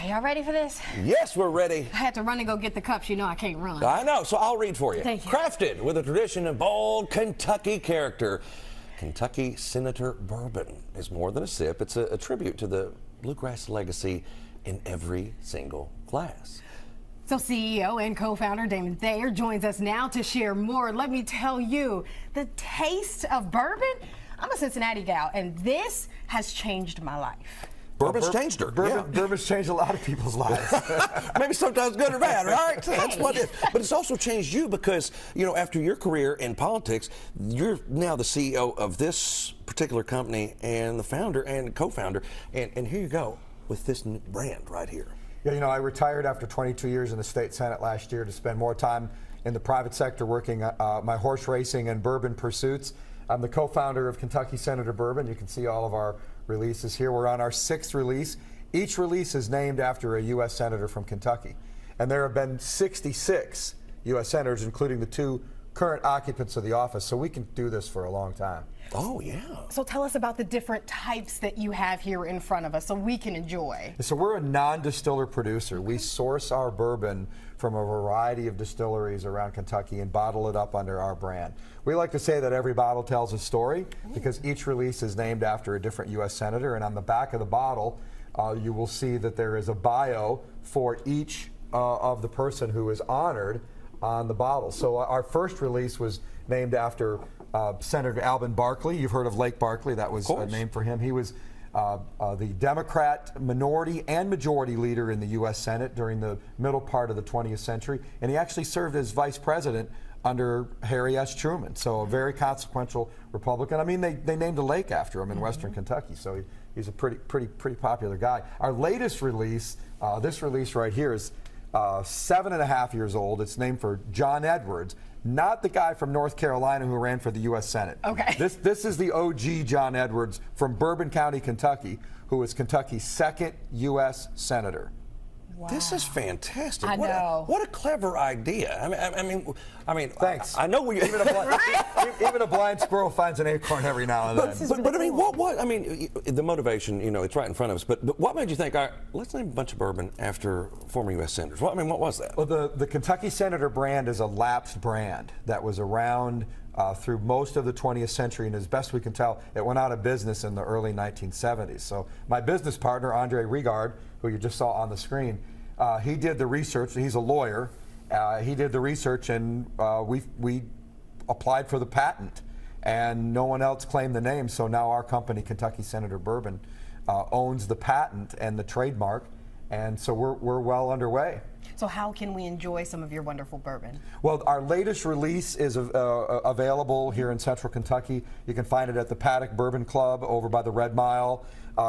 Y'all ready for this? Yes, we're ready. I had to run and go get the cups. You know I can't run. I know, so I'll read for you. Thank you. Crafted with a tradition of bold Kentucky character, Kentucky Senator Bourbon is more than a sip. It's a tribute to the bluegrass legacy in every single glass. So CEO and co-founder Damon Thayer joins us now to share more. Let me tell you, the taste of bourbon. I'm a Cincinnati gal, and this has changed my life. Bourbon's changed her. Bourbon's changed a lot of people's lives. Maybe sometimes good or bad, right? That's what it is. But it's also changed you because, you know, after your career in politics, you're now the CEO of this particular company and the founder and co-founder. And here you go with this new brand right here. Yeah, you know, I retired after 22 years in the state Senate last year to spend more time in the private sector working my horse racing and bourbon pursuits. I'm the co-founder of Kentucky Senator Bourbon. You can see all of our releases here. We're on our 6th release. Each release is named after a U.S. Senator from Kentucky. And there have been 66 U.S. Senators, including the 2 current occupants of the office. So we can do this for a long time. Oh, yeah. So tell us about the different types that you have here in front of us so we can enjoy. So we're a non-distiller producer. We source our bourbon from a variety of distilleries around Kentucky and bottle it up under our brand. We like to say that every bottle tells a story because each release is named after a different U.S. Senator, and on the back of the bottle you will see that there is a bio for each of the person who is honored on the bottle. So our first release was named after Senator Alvin Barkley. You've heard of Lake Barkley. That was a name for him. He was the Democrat minority and majority leader in the U.S. Senate during the middle part of the 20th century, and he actually served as vice president under Harry S. Truman, so a very consequential Republican. I mean, they named a lake after him in Western Kentucky, so he's a pretty popular guy. Our latest release, this release right here, is 7.5 years old. It's named for John Edwards, not the guy from North Carolina who ran for the U.S. Senate. Okay. This is the OG John Edwards from Bourbon County, Kentucky, who was Kentucky's 2nd U.S. Senator. Wow. This is fantastic. I know. What a clever idea. I mean. Thanks. I know we even a blind squirrel finds an acorn every now and then. But I mean, what? I mean, the motivation. You know, it's right in front of us. But what made you think, all right, let's name a bunch of bourbon after former U.S. senators? What was that? Well, the Kentucky Senator brand is a lapsed brand that was around through most of the 20th century, and as best we can tell, it went out of business in the early 1970s. So my business partner, Andre Rigard, who you just saw on the screen, he did the research. He's a lawyer. He did the research, and we applied for the patent, and no one else claimed the name. So now our company, Kentucky Senator Bourbon, owns the patent and the trademark, and so we're well underway. So how can we enjoy some of your wonderful bourbon? Well, our latest release is available here in Central Kentucky. You can find it at the Paddock Bourbon Club over by the Red Mile.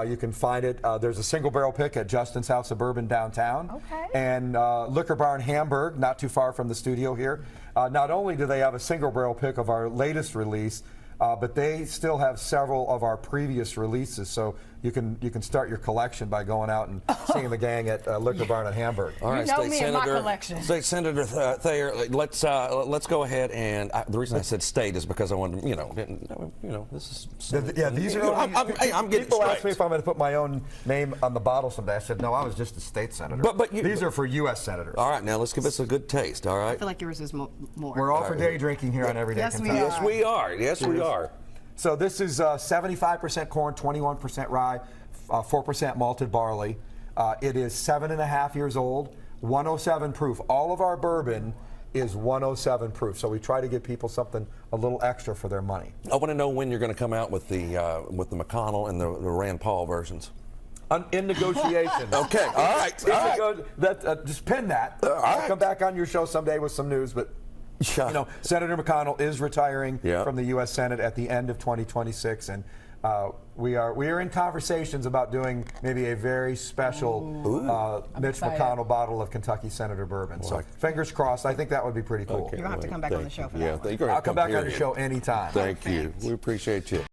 You can find it, there's a single barrel pick at Justin's House of Bourbon downtown. Okay. And Liquor Barn Hamburg, not too far from the studio here. Not only do they have a single barrel pick of our latest release, but they still have several of our previous releases, so you can start your collection by going out and seeing the gang at Liquor Barn at Hamburg. All right, you know State me Senator, and my collection. State Senator Thayer, let's go ahead and the reason I said state is because I wanted to, this is These are. I'm getting people straight. ask me if I'm going to put my own name on the bottle someday. I said no, I was just a state senator. But these are for U.S. senators. All right, now let's give us a good taste. All right. I feel like yours is more. We're all for day drinking here on Everyday Yes, we Kentucky. are. Yes, we are. Yes, we are. So this is 75% corn, 21% rye, 4% malted barley. It is 7.5 years old, 107 proof. All of our bourbon is 107 proof. So we try to give people something a little extra for their money. I want to know when you're going to come out with the McConnell and the Rand Paul versions. In negotiation. Okay, all right. Just pin that. All I'll right. come back on your show someday with some news, but you know, Senator McConnell is retiring from the U.S. Senate at the end of 2026, and we are in conversations about doing maybe a very special Mitch McConnell bottle of Kentucky Senator Bourbon. So fingers crossed. I think that would be pretty cool. You're going to have to come back on the show for that one. I'll come back on the show anytime. Thank you. We appreciate you.